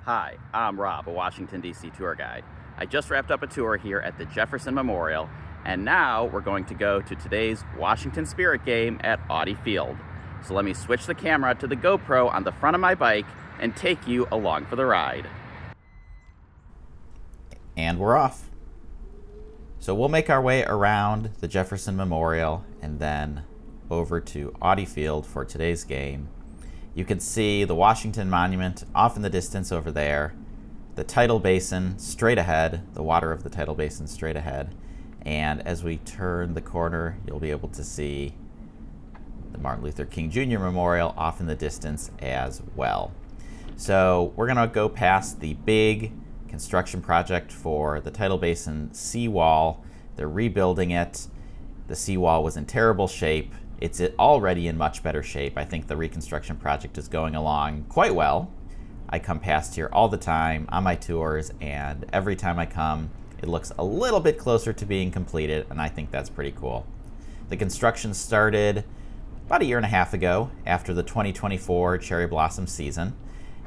Hi, I'm Rob, a Washington, D.C. tour guide. I just wrapped up a tour here at the Jefferson Memorial, and now we're going to go to today's Washington Spirit game at Audi Field. So let me switch the camera to the GoPro on the front of my bike and take you along for the ride. And we're off. So we'll make our way around the Jefferson Memorial and then over to Audi Field for today's game. You can see the Washington Monument off in the distance over there, the Tidal Basin straight ahead, the water of the Tidal Basin straight ahead, and as we turn the corner, you'll be able to see the Martin Luther King Jr. Memorial off in the distance as well. So we're going to go past the big construction project for the Tidal Basin seawall. They're rebuilding it. The seawall was in terrible shape. It's already in much better shape. I think the reconstruction project is going along quite well. I come past here all the time on my tours, and every time I come, it looks a little bit closer to being completed, and I think that's pretty cool. The construction started about a year and a half ago after the 2024 cherry blossom season,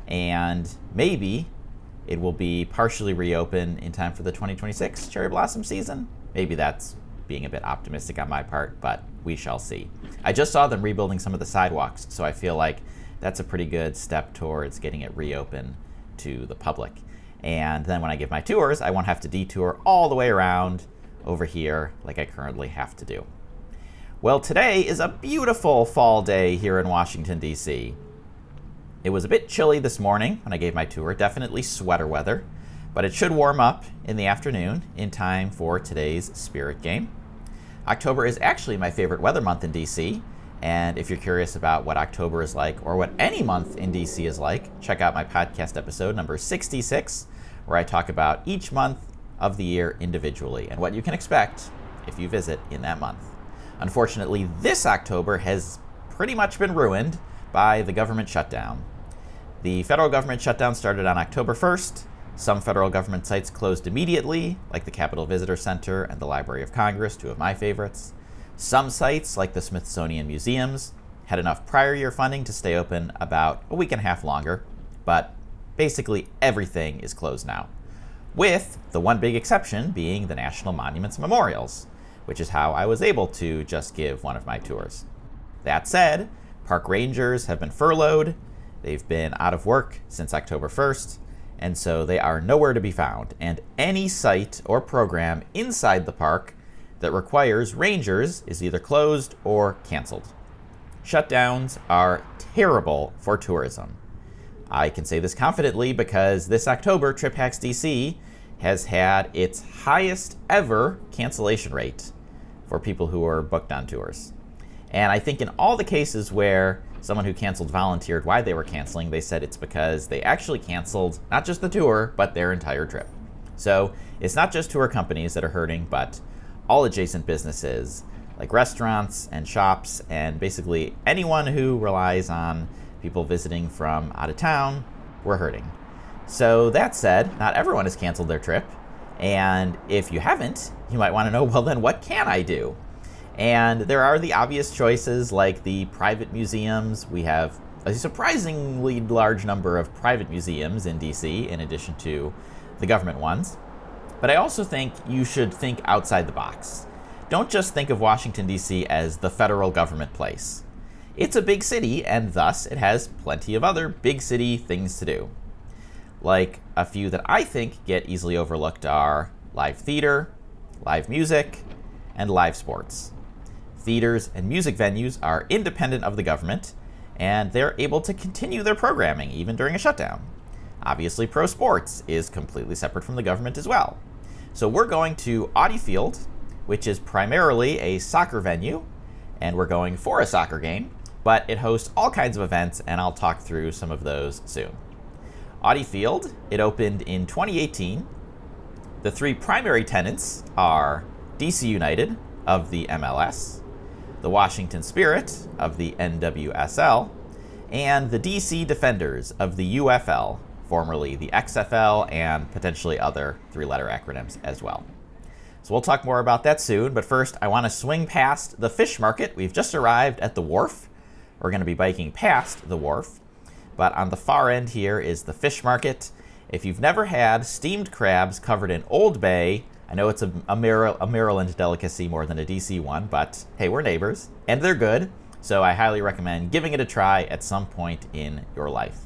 and maybe it will be partially reopened in time for the 2026 cherry blossom season. Maybe that's being a bit optimistic on my part, but we shall see. I just saw them rebuilding some of the sidewalks, so I feel like that's a pretty good step towards getting it reopened to the public. And then when I give my tours, I won't have to detour all the way around over here like I currently have to do. Well, today is a beautiful fall day here in Washington, D.C. It was a bit chilly this morning when I gave my tour, definitely sweater weather, but it should warm up in the afternoon in time for today's Spirit game. October is actually my favorite weather month in DC, and if you're curious about what October is like or what any month in DC is like, check out my podcast episode number 66, where I talk about each month of the year individually and what you can expect if you visit in that month. Unfortunately, this October has pretty much been ruined by the government shutdown. The federal government shutdown started on October 1st. Some federal government sites closed immediately, like the Capitol Visitor Center and the Library of Congress, two of my favorites. Some sites, like the Smithsonian Museums, had enough prior year funding to stay open about a week and a half longer, but basically everything is closed now, with the one big exception being the National Monuments and Memorials, which is how I was able to just give one of my tours. That said, park rangers have been furloughed. They've been out of work since October 1st, and so they are nowhere to be found. And any site or program inside the park that requires rangers is either closed or canceled. Shutdowns are terrible for tourism. I can say this confidently because this October, TripHacks DC has had its highest ever cancellation rate for people who are booked on tours. And I think in all the cases where someone who canceled volunteered why they were canceling, they said it's because they actually canceled not just the tour, but their entire trip. So it's not just tour companies that are hurting, but all adjacent businesses like restaurants and shops and basically anyone who relies on people visiting from out of town were hurting. So that said, not everyone has canceled their trip. And if you haven't, you might want to know, well, then what can I do? And there are the obvious choices like the private museums. We have a surprisingly large number of private museums in DC in addition to the government ones. But I also think you should think outside the box. Don't just think of Washington, D.C. as the federal government place. It's a big city, and thus it has plenty of other big city things to do. Like a few that I think get easily overlooked are live theater, live music, and live sports. Theaters and music venues are independent of the government, and they're able to continue their programming even during a shutdown. Obviously, pro sports is completely separate from the government as well. So we're going to Audi Field, which is primarily a soccer venue, and we're going for a soccer game, but it hosts all kinds of events, and I'll talk through some of those soon. Audi Field, it opened in 2018. The three primary tenants are DC United of the MLS, the Washington Spirit of the NWSL, and the DC Defenders of the UFL, formerly the XFL, and potentially other three-letter acronyms as well. So we'll talk more about that soon, but first I want to swing past the fish market. We've just arrived at the Wharf. We're going to be biking past the Wharf, but on the far end here is the fish market, If you've never had steamed crabs covered in Old Bay, I know it's a Maryland delicacy more than a DC one, but hey, we're neighbors, and they're good, so I highly recommend giving it a try at some point in your life.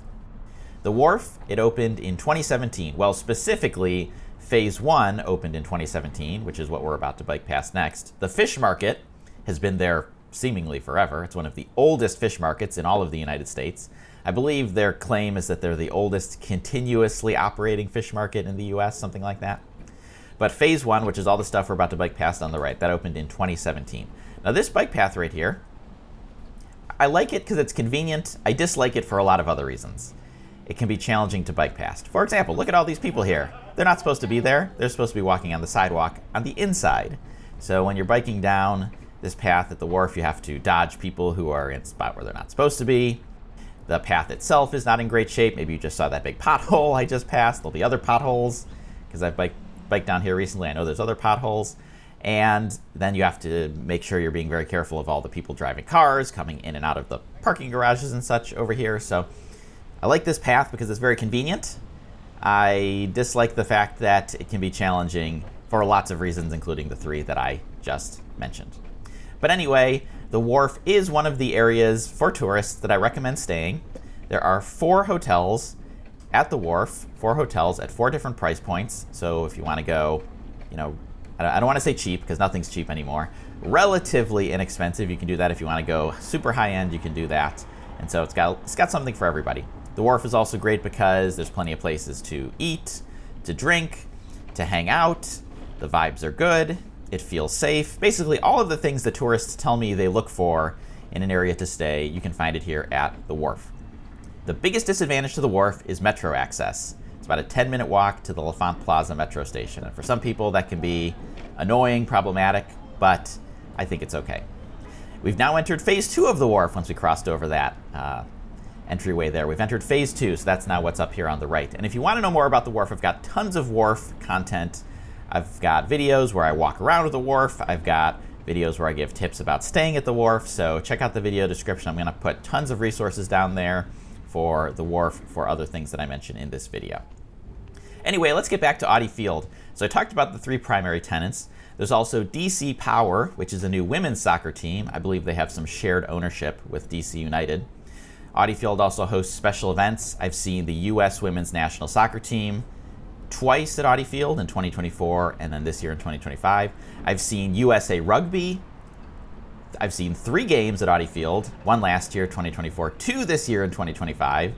The Wharf, it opened in 2017. Well, specifically, Phase 1 opened in 2017, which is what we're about to bike past next. The fish market has been there seemingly forever. It's one of the oldest fish markets in all of the United States. I believe their claim is that they're the oldest continuously operating fish market in the US, something like that. But Phase 1, which is all the stuff we're about to bike past on the right, that opened in 2017. Now this bike path right here, I like it because it's convenient. I dislike it for a lot of other reasons. It can be challenging to bike past. For example, look at all these people here. They're not supposed to be there. They're supposed to be walking on the sidewalk on the inside. So when you're biking down this path at the Wharf, you have to dodge people who are in a spot where they're not supposed to be. The path itself is not in great shape. Maybe you just saw that big pothole I just passed. There'll be other potholes because I've biked down here recently. I know there's other potholes. And then you have to make sure you're being very careful of all the people driving cars, coming in and out of the parking garages and such over here. So I like this path because it's very convenient. I dislike the fact that it can be challenging for lots of reasons, including the three that I just mentioned. But anyway, the Wharf is one of the areas for tourists that I recommend staying. There are 4 hotels at the Wharf, 4 hotels at 4 different price points. So if you want to go, I don't want to say cheap because nothing's cheap anymore. Relatively inexpensive, you can do that. If you want to go super high end, you can do that. And so it's got something for everybody. The Wharf is also great because there's plenty of places to eat, to drink, to hang out. The vibes are good. It feels safe. Basically, all of the things that tourists tell me they look for in an area to stay, you can find it here at the Wharf. The biggest disadvantage to the Wharf is metro access. It's about a 10-minute walk to the L'Enfant Plaza metro station. And for some people, that can be annoying, problematic, but I think it's okay. We've now entered Phase 2 of the Wharf once we crossed over that entryway there. We've entered Phase 2, so that's now what's up here on the right. And if you want to know more about the Wharf, I've got tons of Wharf content. I've got videos where I walk around the Wharf. I've got videos where I give tips about staying at the Wharf. So check out the video description. I'm going to put tons of resources down there for the Wharf for other things that I mentioned in this video. Anyway, let's get back to Audi Field. So I talked about the 3 primary tenants. There's also DC Power, which is a new women's soccer team. I believe they have some shared ownership with DC United. Audi Field also hosts special events. I've seen the U.S. women's national soccer team twice at Audi Field in 2024 and then this year in 2025. I've seen USA Rugby. I've seen 3 games at Audi Field, 1 last year, 2024, 2 this year in 2025.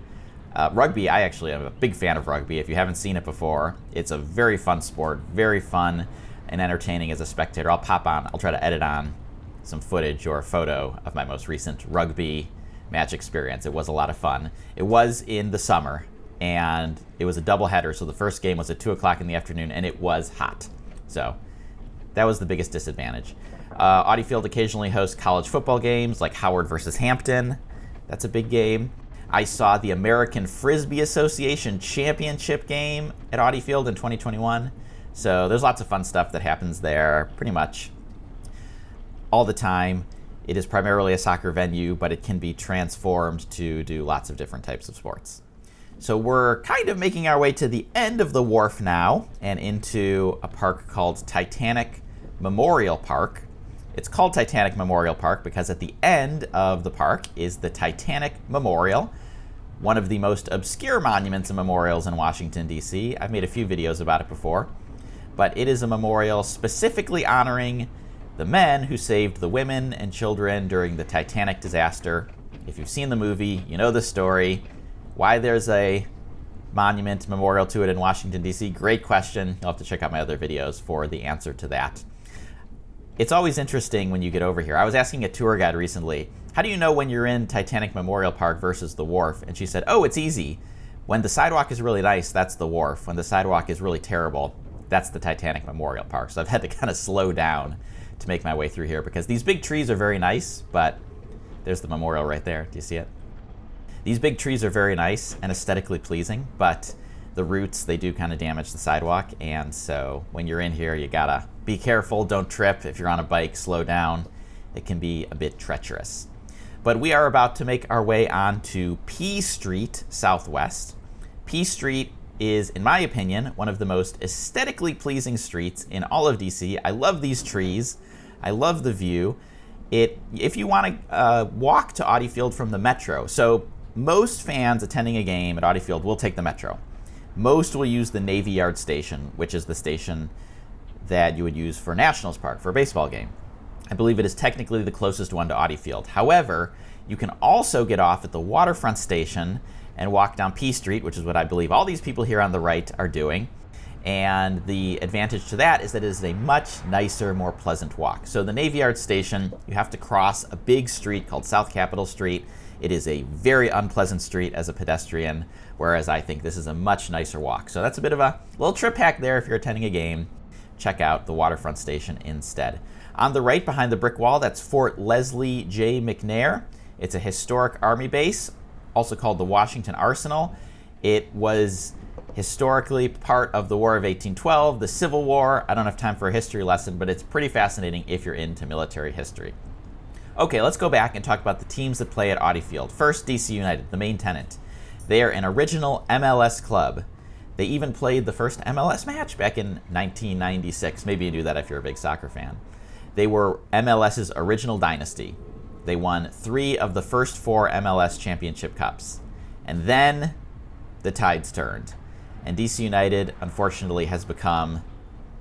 Rugby, I actually am a big fan of rugby. If you haven't seen it before, it's a very fun sport, very fun and entertaining as a spectator. I'll try to edit on some footage or a photo of my most recent rugby match experience. It was a lot of fun. It was in the summer, and it was a doubleheader, so the first game was at 2 o'clock in the afternoon, and it was hot. So that was the biggest disadvantage. Audi Field occasionally hosts college football games like Howard versus Hampton. That's a big game. I saw the American Frisbee Association Championship game at Audi Field in 2021. So there's lots of fun stuff that happens there pretty much all the time. It is primarily a soccer venue, but it can be transformed to do lots of different types of sports. So we're kind of making our way to the end of the Wharf now and into a park called Titanic Memorial Park. It's called Titanic Memorial Park because at the end of the park is the Titanic Memorial, one of the most obscure monuments and memorials in Washington, D.C. I've made a few videos about it before, but it is a memorial specifically honoring the men who saved the women and children during the Titanic disaster. If you've seen the movie, you know the story. Why there's a monument memorial to it in Washington, D.C., great question. You'll have to check out my other videos for the answer to that. It's always interesting when you get over here. I was asking a tour guide recently, how do you know when you're in Titanic Memorial Park versus the Wharf? And she said, oh, it's easy. When the sidewalk is really nice, that's the Wharf. When the sidewalk is really terrible, that's the Titanic Memorial Park. So I've had to kind of slow down to make my way through here because these big trees are very nice, but there's the memorial right there. Do you see it? These big trees are very nice and aesthetically pleasing, but the roots, they do kind of damage the sidewalk. And so when you're in here, you gotta be careful, don't trip. If you're on a bike, slow down. It can be a bit treacherous. But we are about to make our way on to P Street Southwest. P Street is, in my opinion, one of the most aesthetically pleasing streets in all of DC. I love these trees. I love the view. If you want to walk to Audi Field from the Metro, so most fans attending a game at Audi Field will take the Metro. Most will use the Navy Yard Station, which is the station that you would use for Nationals Park for a baseball game. I believe it is technically the closest one to Audi Field. However, you can also get off at the Waterfront Station and walk down P Street, which is what I believe all these people here on the right are doing. And the advantage to that is that it is a much nicer, more pleasant walk. So the Navy Yard Station, you have to cross a big street called South Capitol Street. It is a very unpleasant street as a pedestrian, whereas I think this is a much nicer walk. So that's a bit of a little trip hack there if you're attending a game. Check out the Waterfront Station instead. On the right, behind the brick wall, that's Fort Leslie J. McNair. It's a historic Army base, also called the Washington Arsenal. It was historically part of the War of 1812, the Civil War. I don't have time for a history lesson, but it's pretty fascinating if you're into military history. Okay, let's go back and talk about the teams that play at Audi Field. First, DC United, the main tenant. They are an original MLS club. They even played the first MLS match back in 1996. Maybe you knew that if you're a big soccer fan. They were MLS's original dynasty. They won 3 of the first 4 MLS championship cups. And then the tides turned. And DC United, unfortunately, has become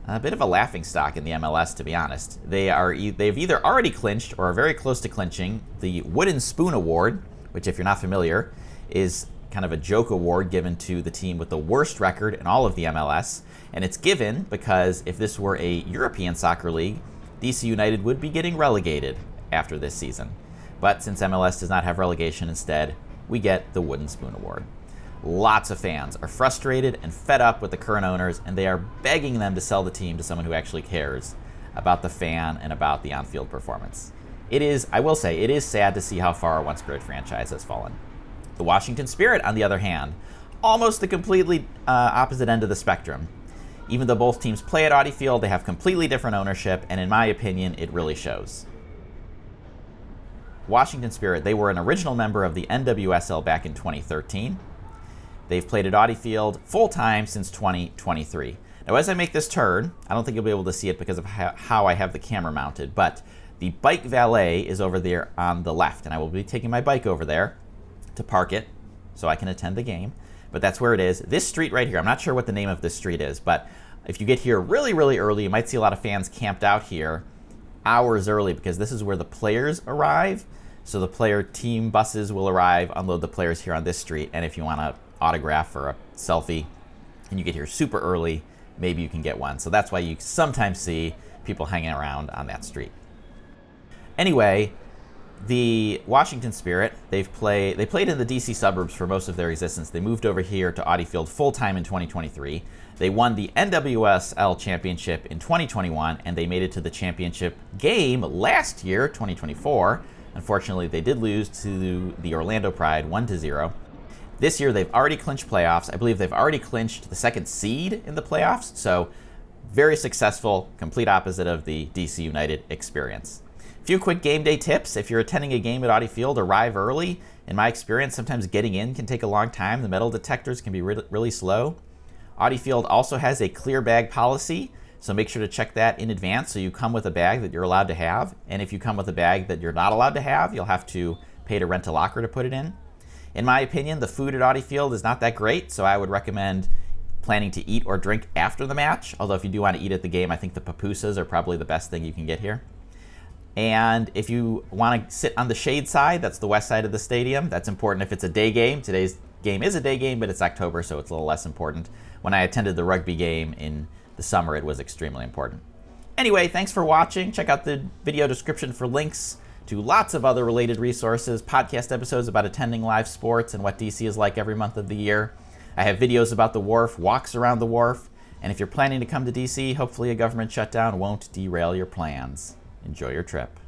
a bit of a laughingstock in the MLS, to be honest. They've either already clinched or are very close to clinching the Wooden Spoon Award, which, if you're not familiar, is kind of a joke award given to the team with the worst record in all of the MLS. And it's given because if this were a European soccer league, DC United would be getting relegated after this season. But since MLS does not have relegation, instead, we get the Wooden Spoon Award. Lots of fans are frustrated and fed up with the current owners, and they are begging them to sell the team to someone who actually cares about the fan and about the on-field performance. I will say, it is sad to see how far our once great franchise has fallen. The Washington Spirit, on the other hand, almost the completely opposite end of the spectrum. Even though both teams play at Audi Field, they have completely different ownership, and in my opinion, it really shows. Washington Spirit, they were an original member of the NWSL back in 2013. They've played at Audi Field full-time since 2023. Now, as I make this turn, I don't think you'll be able to see it because of how I have the camera mounted, but the bike valet is over there on the left, and I will be taking my bike over there to park it so I can attend the game. But that's where it is. This street right here, I'm not sure what the name of this street is, but if you get here really, really early, you might see a lot of fans camped out here hours early because this is where the players arrive. So the player team buses will arrive, unload the players here on this street, and if you want to autograph or a selfie and you get here super early, maybe you can get one. So that's why you sometimes see people hanging around on that street. Anyway, the Washington Spirit, they played in the DC suburbs for most of their existence. They moved over here to Audi Field full-time in 2023. They won the NWSL championship in 2021, and they made it to the championship game last year, 2024. Unfortunately, they did lose to the Orlando Pride 1-0. This year, they've already clinched playoffs. I believe they've already clinched the second seed in the playoffs. So very successful, complete opposite of the DC United experience. A few quick game day tips. If you're attending a game at Audi Field, arrive early. In my experience, sometimes getting in can take a long time. The metal detectors can be really slow. Audi Field also has a clear bag policy, so make sure to check that in advance so you come with a bag that you're allowed to have. And if you come with a bag that you're not allowed to have, you'll have to pay to rent a locker to put it in. In my opinion, the food at Audi Field is not that great, so I would recommend planning to eat or drink after the match. Although if you do want to eat at the game, I think the pupusas are probably the best thing you can get here. And if you want to sit on the shade side, that's the west side of the stadium. That's important if it's a day game. Today's game is a day game, but it's October, so it's a little less important. When I attended the rugby game in the summer, it was extremely important. Anyway, thanks for watching. Check out the video description for links to lots of other related resources, podcast episodes about attending live sports and what DC is like every month of the year. I have videos about the Wharf, walks around the Wharf, and if you're planning to come to DC, hopefully a government shutdown won't derail your plans. Enjoy your trip.